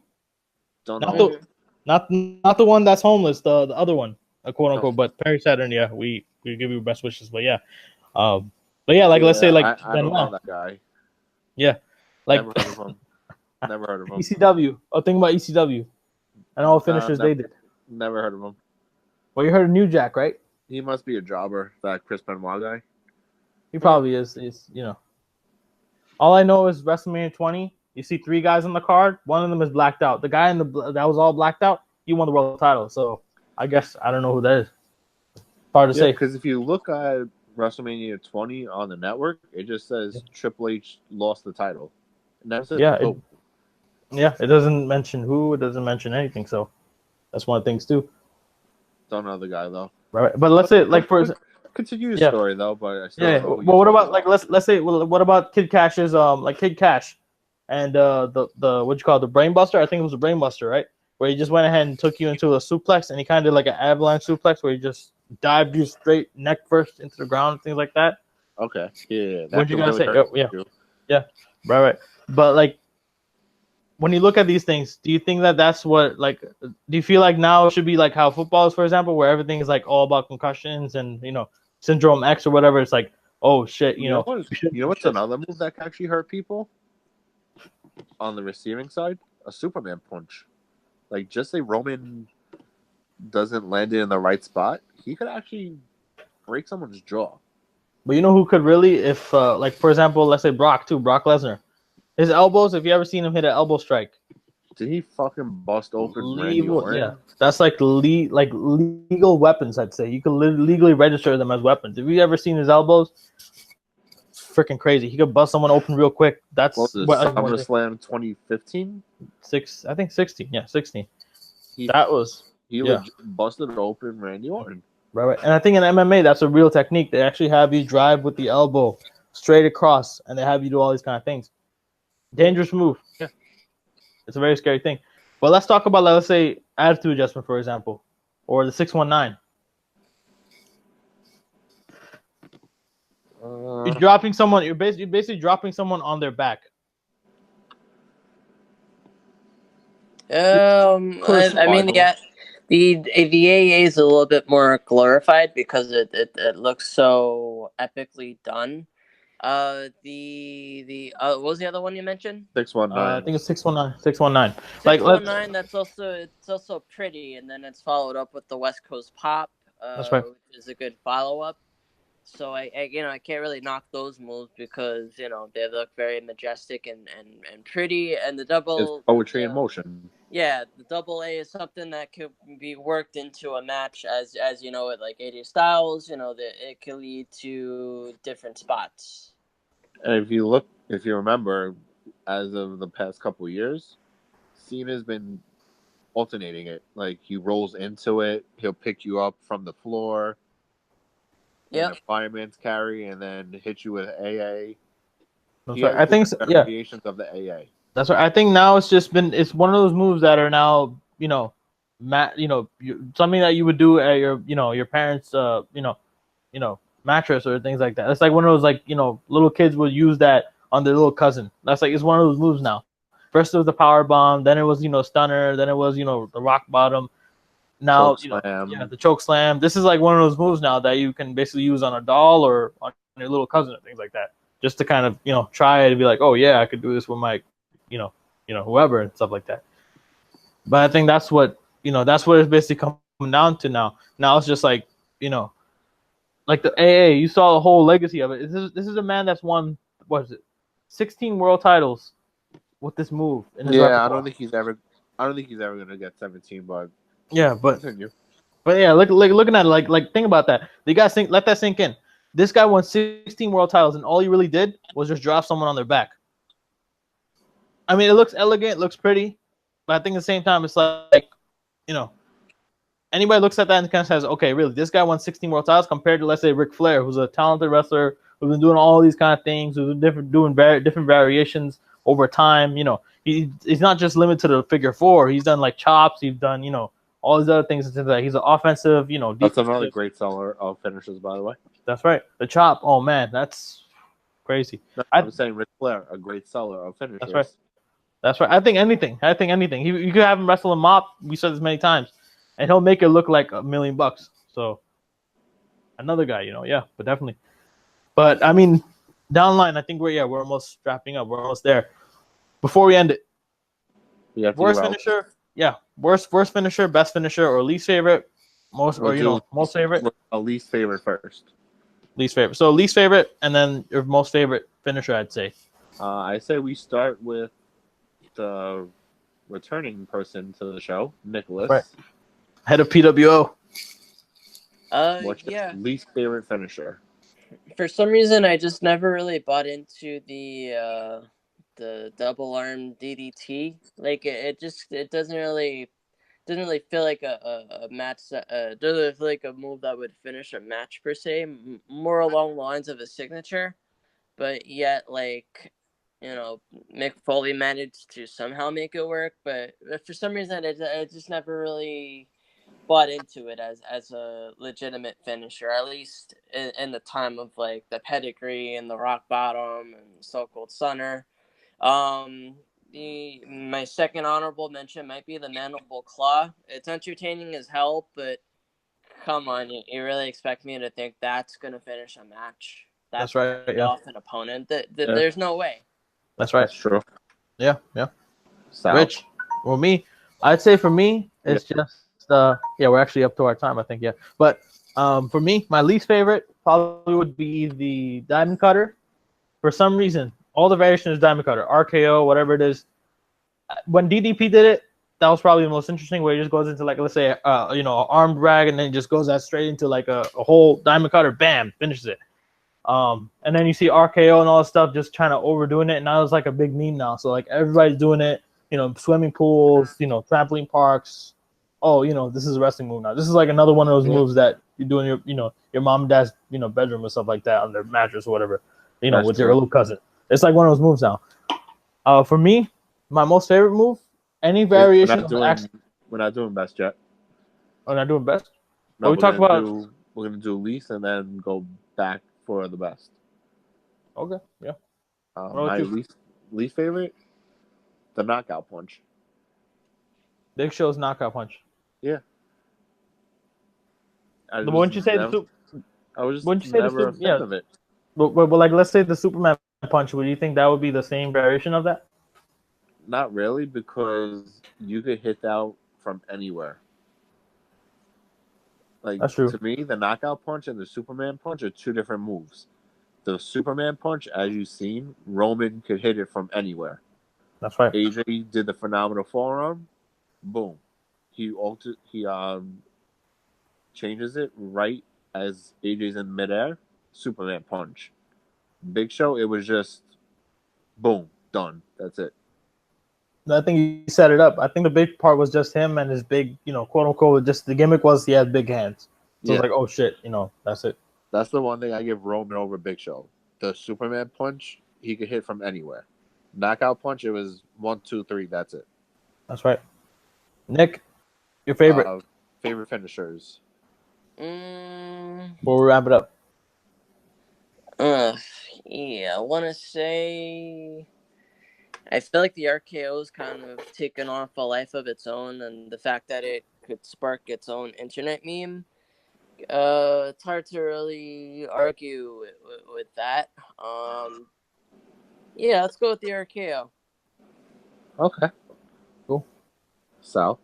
Don't know. Not the one that's homeless. The other one, quote unquote. But Perry Saturn, yeah, we give you best wishes. But yeah, let's say like I don't know that guy. Yeah, like never heard of him. ECW. Oh, think about ECW. And all finishers they did. Never heard of him. Well, you heard of New Jack, right? He must be a jobber, that Chris Benoit guy. He probably is. All I know is WrestleMania 20. You see 3 guys on the card. One of them is blacked out. The guy that was all blacked out, he won the world title. So I guess I don't know who that is. Hard to say. Because if you look at WrestleMania 20 on the network, it just says Triple H lost the title. And that's it. It doesn't mention who. It doesn't mention anything. So that's one of the things too. Don't know the guy though. Right, but let's say like for continue the story though. But I still well, what about like let's say what about Kid Cash's Kid Cash and the what you call it, the Brainbuster? I think it was the Brainbuster, right? Where he just went ahead and took you into a suplex, and he kind of did like an avalanche suplex where he just dived you straight neck first into the ground and things like that. Okay, yeah. What you gonna say? Yeah, right. But like, when you look at these things, do you think that that's what like? Do you feel like now it should be like how football is, for example, where everything is like all about concussions and Syndrome X or whatever? It's like, oh shit, you know what's another move that can actually hurt people on the receiving side? A Superman punch. Like, just say Roman doesn't land it in the right spot, he could actually break someone's jaw. But you know who could really, if like for example, let's say Brock Lesnar, his elbows. If you ever seen him hit an elbow strike, Did he fucking bust open Randy Orton? Yeah, that's like legal weapons. I'd say you could legally register them as weapons. Have you ever seen his elbows? Freaking crazy. He could bust someone open real quick. That's SummerSlam 2015. I think 16. Yeah, 16. He legit busted open Randy Orton. Right. And I think in MMA that's a real technique. They actually have you drive with the elbow straight across, and they have you do all these kind of things. Dangerous move. Yeah. It's a very scary thing. But let's talk about, let's say, attitude adjustment, for example, or the 619. You're dropping someone. You're basically dropping someone on their back. I mean, yeah, the AA is a little bit more glorified because it looks so epically done. What was the other one you mentioned? 619. I think it's 619. 619. 619. It's also pretty, and then it's followed up with the West Coast Pop. That's right. Which is a good follow up. So I can't really knock those moves because they look very majestic and pretty, and the double it's poetry in motion. Yeah, the double A is something that could be worked into a match as you know it, like AJ Styles. That it can lead to different spots. And if you remember, as of the past couple of years, Cena's been alternating it. Like he rolls into it, he'll pick you up from the floor. Yeah, fireman's carry, and then hit you with AA. I think variations of the AA. That's right. I think now it's one of those moves that are now something that you would do at your parents' mattress or things like that. It's like one of those little kids would use that on their little cousin. That's it's one of those moves now. First it was the power bomb, then it was stunner, then it was the rock bottom. Now the choke slam. This is like one of those moves now that you can basically use on a doll or on your little cousin and things like that, just to kind of try it and be like, oh yeah, I could do this with my whoever and stuff like that. But I think that's what it's basically coming down to now. Now it's just like the AA. You saw the whole legacy of it. This is a man that's won 16 world titles with this move. In his repertoire. I don't think he's ever gonna get 17, but. Yeah, but yeah, looking at it, think about that. You guys let that sink in. This guy won 16 world titles, and all he really did was just drop someone on their back. I mean, it looks elegant, it looks pretty, but I think at the same time, it's anybody looks at that and kind of says, okay, really, this guy won 16 world titles compared to, let's say, Ric Flair, who's a talented wrestler, who's been doing all these kind of things, who's doing different variations over time. He's not just limited to the figure four. He's done chops. He's done all these other things. He's an offensive, That's another great seller of finishers, by the way. That's right. The chop. Oh man, that's crazy. I'm saying Ric Flair, a great seller of finishers. That's right. That's right. I think anything. You could have him wrestle a mop. We said this many times, and he'll make it look like $1 million. So another guy, yeah, but definitely. But I mean, down the line, I think we're almost wrapping up. We're almost there. Before we end it, worst finisher. Yeah, worst finisher, best finisher, or least favorite, most favorite. A least favorite first. Least favorite. So least favorite, and then your most favorite finisher, I'd say. I say we start with the returning person to the show, Nicholas. Right. Head of PWO. What's your least favorite finisher? For some reason, I just never really bought into the double arm DDT. It doesn't really feel like a match. Doesn't really feel like a move that would finish a match per se. More along the lines of a signature, but yet Mick Foley managed to somehow make it work. But for some reason, I just never really bought into it as a legitimate finisher. At least in the time of the pedigree and the rock bottom and So Cold Stunner. My second honorable mention might be the Mandible Claw. It's entertaining as hell, but come on, you really expect me to think that's gonna finish a match? That's right. Yeah. Off an opponent. There's no way. That's right. That's true. Yeah. Rich. Well, I'd say for me, it's just we're actually up to our time, I think. Yeah, but for me, my least favorite probably would be the Diamond Cutter. For some reason, all the variations of Diamond Cutter, RKO, whatever it is, when DDP did it, that was probably the most interesting. Where he just goes into like, let's say, an arm drag, and then just goes that straight into like a whole diamond cutter, bam, finishes it. And then you see RKO and all this stuff just trying to overdoing it, and now it's like a big meme now. So like everybody's doing it, swimming pools, trampoline parks. Oh, this is a wrestling move now. This is like another one of those moves that you do in your mom and dad's bedroom or stuff like that on their mattress or whatever, with your little cousin. It's like one of those moves now. For me, my most favorite move, any variation of action. We're not doing best yet. Oh, not doing best? No, we talk about. We're gonna do least and then go back for the best. Okay, yeah. My least favorite, the knockout punch. Big Show's knockout punch. Yeah. Wouldn't you say the super? I was just never a fan of it. But like, let's say the Superman punch. Would you think that would be the same variation of that? Not really, because you could hit that from anywhere. Like, that's true. To me, the knockout punch and the Superman punch are two different moves. The Superman punch, as you've seen, Roman could hit it from anywhere. That's right. AJ did the phenomenal forearm. Boom. He changes it right as AJ's in midair. Superman punch. Big Show, it was just boom, done. That's it. I think he set it up. I think the big part was just him and his big, quote unquote, just the gimmick was he had big hands. So it's like, oh shit, that's it. That's the one thing I give Roman over Big Show. The Superman punch, he could hit from anywhere. Knockout punch, it was 1, 2, 3. That's it. That's right. Nick, your favorite? Favorite finishers. Before we wrap it up. Yeah, I want to say. I feel like the RKO's kind of taken off a life of its own, and the fact that it could spark its own internet meme. It's hard to really argue with that. Yeah, let's go with the RKO. Okay. Cool. So?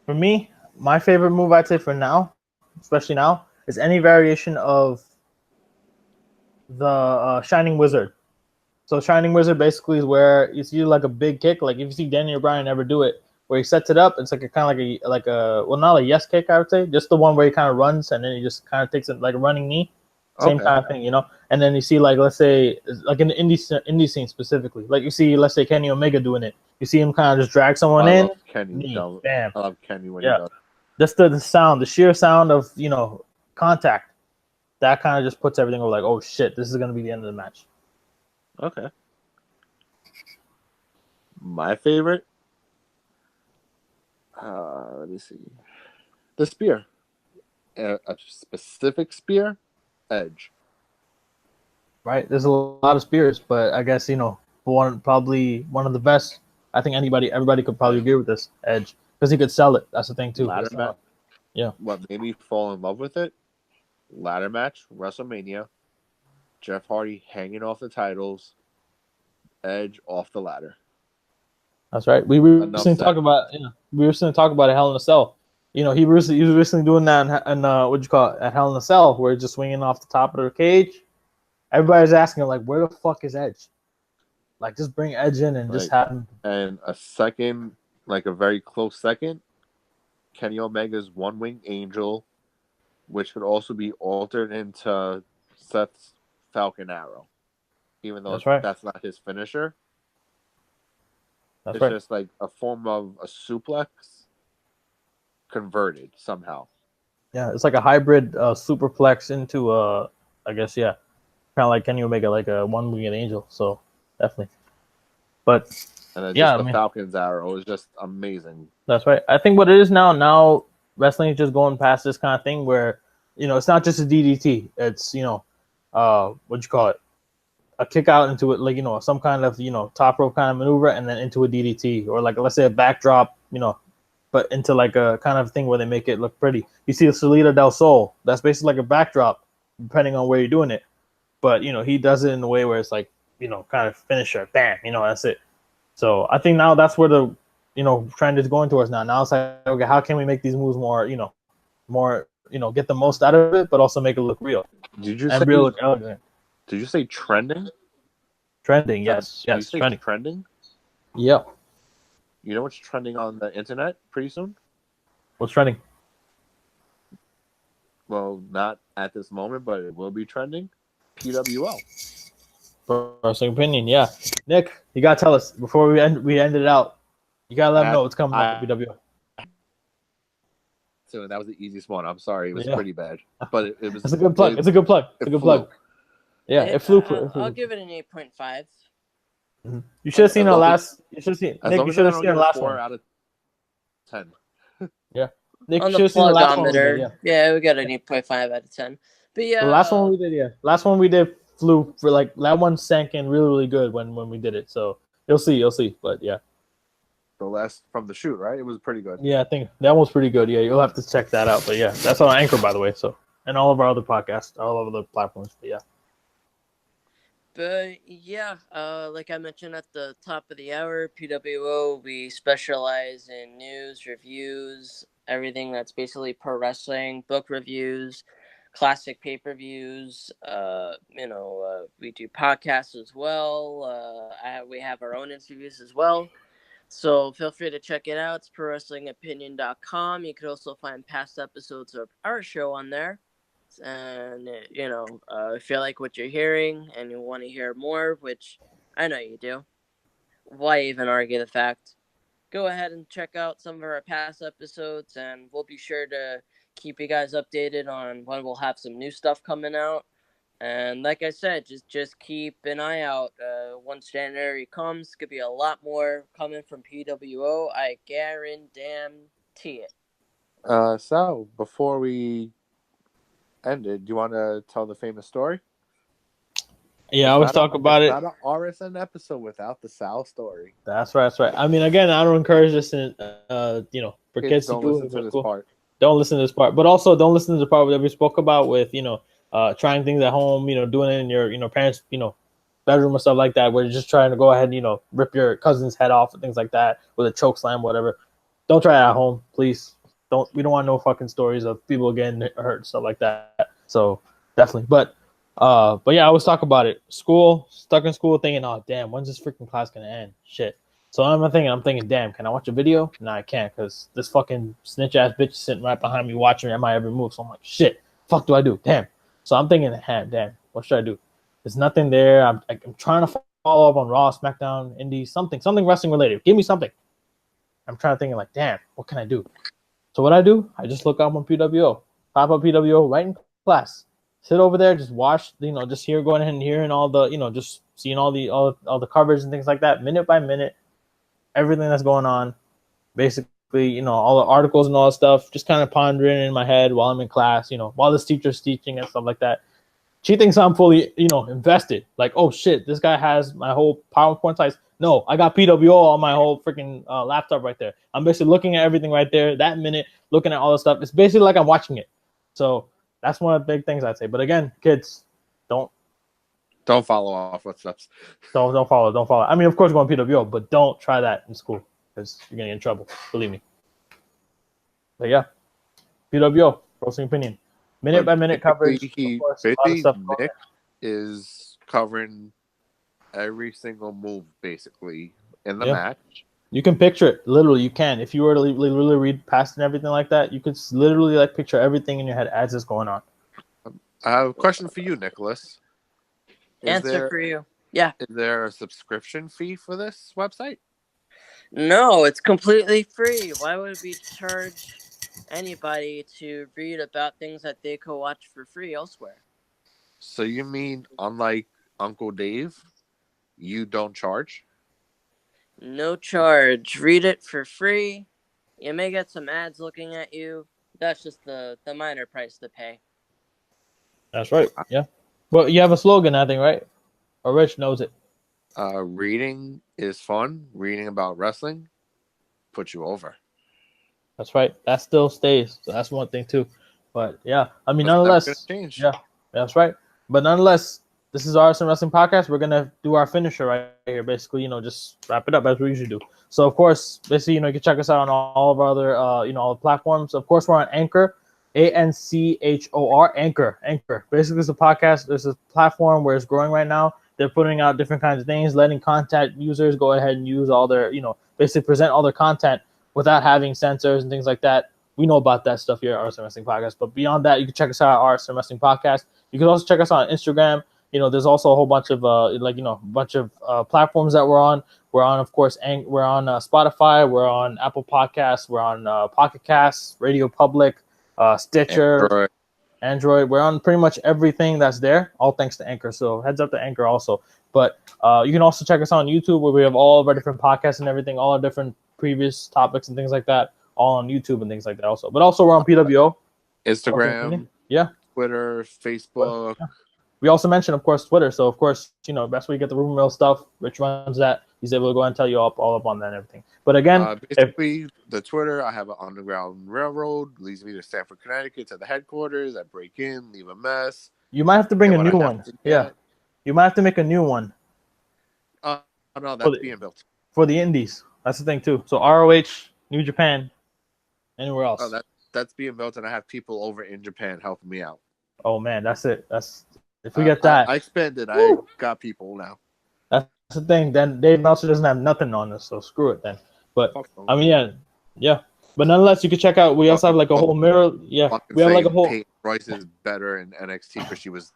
For me, my favorite move I'd say for now, especially now, is any variation of the Shining Wizard. So Shining Wizard basically is where you see like a big kick, like if you see Daniel Bryan ever do it, where he sets it up, it's like a kind of like a well, not a yes kick, I would say, just the one where he kind of runs and then he just kind of takes it like a running knee, same kind of thing, And then you see like, let's say, like in the indie scene specifically, like you see, let's say Kenny Omega doing it, you see him kind of just drag someone in, Kenny, bam, I love Kenny when he does. Just the sound, the sheer sound of contact, that kind of just puts everything over like, oh shit, this is gonna be the end of the match. Okay. My favorite? Let me see. The spear. A specific spear? Edge. Right? There's a lot of spears, but I guess, probably one of the best. I think everybody could probably agree with this, Edge. Because he could sell it. That's the thing, too. Ladder match. Yeah. What made me fall in love with it? Ladder match, WrestleMania. Jeff Hardy hanging off the titles, Edge off the ladder. That's right. We were recently talking about a Hell in a Cell. He was recently doing that in at Hell in a Cell, where he's just swinging off the top of the cage. Everybody's asking him, like, where the fuck is Edge? Like, just bring Edge in and just have him. And a second, like a very close second, Kenny Omega's One-Winged Angel, which could also be altered into Seth's Falcon Arrow, even though that's not his finisher. It's just like a form of a suplex converted somehow. Yeah, it's like a hybrid superplex into I guess, kind of like Kenny Omega, like a One-Winged Angel. So definitely. But and then Falcon's Arrow is just amazing. That's right. I think what it is now wrestling is just going past this kind of thing where it's not just a DDT. It's a kick out into it, like some kind of top rope kind of maneuver, and then into a DDT, or like let's say a backdrop, but into like a kind of thing where they make it look pretty. You see the Salida del Sol, that's basically like a backdrop, depending on where you're doing it. But he does it in a way where it's like kind of finisher, bam, that's it. So I think now that's where the trend is going towards now. Now it's like, okay, how can we make these moves more get the most out of it, but also make it look real. Did you look elegant? Did you say trending? Trending, yes. Trending. Yeah. You know what's trending on the internet pretty soon? What's trending? Well, not at this moment, but it will be trending. PWO. Personal opinion, yeah. Nick, you gotta tell us before we end it out. You gotta let them know what's coming up with PWO. So that was the easiest one. I'm sorry, it was Yeah. pretty bad, but it was. It's a good plug. It's a good plug. It's a good plug. Yeah, it flew. I'll give it an 8.5. Mm-hmm. You should have seen our last. You should have seen. Nick, you should have seen our last 4 one. out of 10. Yeah, Nick, On you the should have seen the last one we did. Yeah, we got an 8.5 out of 10. But yeah, the last one we did. Yeah, last one we did flew for like that one sank in really really good when we did it. So you'll see. But yeah. The last from the shoot, right? It was pretty good. Yeah, I think that was pretty good. Yeah, you'll have to check that out. But yeah, that's on Anchor, by the way. So, and all of our other podcasts, all over the platforms. But yeah. But yeah, like I mentioned at the top of the hour, PWO, we specialize in news, reviews, everything that's basically pro wrestling, book reviews, classic pay-per-views. We do podcasts as well. We have our own interviews as well. So feel free to check it out. It's prowrestlingopinion.com. You could also find past episodes of our show on there. And, if you like what you're hearing and you want to hear more, which I know you do, why even argue the fact? Go ahead and check out some of our past episodes, and we'll be sure to keep you guys updated on when we'll have some new stuff coming out. And like I said, just keep an eye out. Once January comes, could be a lot more coming from PWO. I guarantee it. So before we ended, do you want to tell the famous story? Yeah, I always talk about it. Not an RSN episode without the Sal story. That's right. I mean, again, I don't encourage this in, for kids to do. Don't listen to this part. Don't listen to this part, but also don't listen to the part that we spoke about with trying things at home, doing it in your parents, bedroom or stuff like that, where you're just trying to go ahead and, rip your cousin's head off and things like that with a choke slam, whatever. Don't try it at home, please. We don't want no fucking stories of people getting hurt and stuff like that. So definitely. But yeah, I always talk about it. Stuck in school thinking, oh damn, when's this freaking class gonna end? Shit. So I'm thinking, damn, can I watch a video? No, I can't, because this fucking snitch ass bitch is sitting right behind me watching my every move. So I'm like, shit, fuck do I do? Damn. So I'm thinking, damn, what should I do? There's nothing there. I'm trying to follow up on Raw, SmackDown, Indies, something wrestling related. Give me something. I'm trying to think like, damn, what can I do? So what I do, I just look up on PWO, pop up PWO right in class, sit over there, just watch, just going ahead and hearing all the, just seeing all the coverage and things like that, minute by minute, everything that's going on, basically, all the articles and all that stuff, just kind of pondering in my head while I'm in class, while this teacher's teaching and stuff like that. She thinks I'm fully, invested. Like, oh shit, this guy has my whole PowerPoint slides. No, I got PWO on my whole freaking laptop right there. I'm basically looking at everything right there that minute, looking at all the stuff. It's basically like I'm watching it. So that's one of the big things I'd say. But again, kids, don't follow off footsteps. Don't follow. I mean, of course, go on PWO, but don't try that in school because you're gonna get in trouble. Believe me. But yeah, PWO, Wrestling Opinion, minute by minute coverage. Nick is covering every single move basically in the match. You can picture it. Literally, you can. If you were to literally read past and everything like that, you could literally picture everything in your head as it's going on. I have a question for you, Nicholas. For you. Yeah. Is there a subscription fee for this website? No, it's completely free. Why would we charge anybody to read about things that they could watch for free elsewhere? So you mean, unlike Uncle Dave, you don't charge? No charge. Read it for free. You may get some ads looking at you. That's just the minor price to pay. That's right. Yeah. Well, you have a slogan, I think, right? Or Rich knows it. Reading is fun. Reading about wrestling puts you over. That's right. That still stays. So that's one thing too. But yeah, I mean, nonetheless, yeah, that's right. But nonetheless, this is our RSN Wrestling Podcast. We're gonna do our finisher right here. Basically, just wrap it up as we usually do. So of course, basically, you can check us out on all of our other, all the platforms. Of course, we're on Anchor, ANCHOR, Anchor. Basically, it's a podcast. There's a platform where it's growing right now. They're putting out different kinds of things, letting content users go ahead and use all their, basically present all their content without having censors and things like that. We know about that stuff here at RSM Wrestling Podcast. But beyond that, you can check us out at RSM Wrestling Podcast. You can also check us out on Instagram. There's also a whole bunch of platforms that we're on. We're on, of course, we're on Spotify. We're on Apple Podcasts. We're on Pocket Casts, Radio Public, Stitcher, Android. We're on pretty much everything that's there, all thanks to Anchor. So heads up to Anchor also. But you can also check us out on YouTube, where we have all of our different podcasts and everything, all our different previous topics and things like that, all on YouTube and things like that also. But also we're on PWO. Instagram, yeah, Twitter, Facebook. Yeah. We also mentioned, of course, Twitter. So, of course, that's where you get the rumor mill stuff. Rich runs that. He's able to go and tell you all up on that and everything. But again, basically, the Twitter, I have an underground railroad, leads me to Stamford, Connecticut, to the headquarters. I break in, leave a mess. You might have to bring a new one. Yeah. You might have to make a new one. No, that's being built. For the indies. That's the thing, too. So, ROH, New Japan, anywhere else. Oh, that's being built, and I have people over in Japan helping me out. Oh, man, that's it. If we get that. I expanded. I got people now. That's the thing. Then Dave Meltzer doesn't have nothing on us, so screw it then. But, I mean, yeah. But nonetheless, you can check out. We also have like a whole mirror. Yeah. We have like a whole. Peyton Royce is better in NXT because she was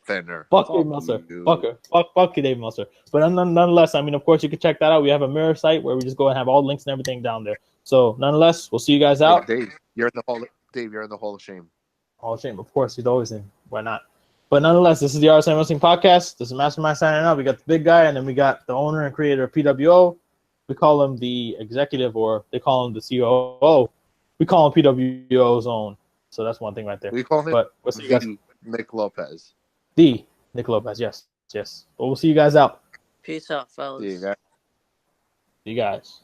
thinner. Fuck Dave Meltzer. Fuck you, Dave Meltzer. But nonetheless, I mean, of course, you can check that out. We have a mirror site where we just go and have all the links and everything down there. So, nonetheless, we'll see you guys out. Dave, you're in the Hall of Shame. Hall of Shame, of course. He's always in. Why not? But nonetheless, this is the RSM Wrestling Podcast. This is Mastermind signing out. We got the big guy, and then we got the owner and creator of PWO. We call him the executive, or they call him the COO. We call him PWO's own. So that's one thing right there. We call him Nick Lopez. The Nick Lopez, yes. But we'll see you guys out. Peace out, fellas. See you guys. See you guys.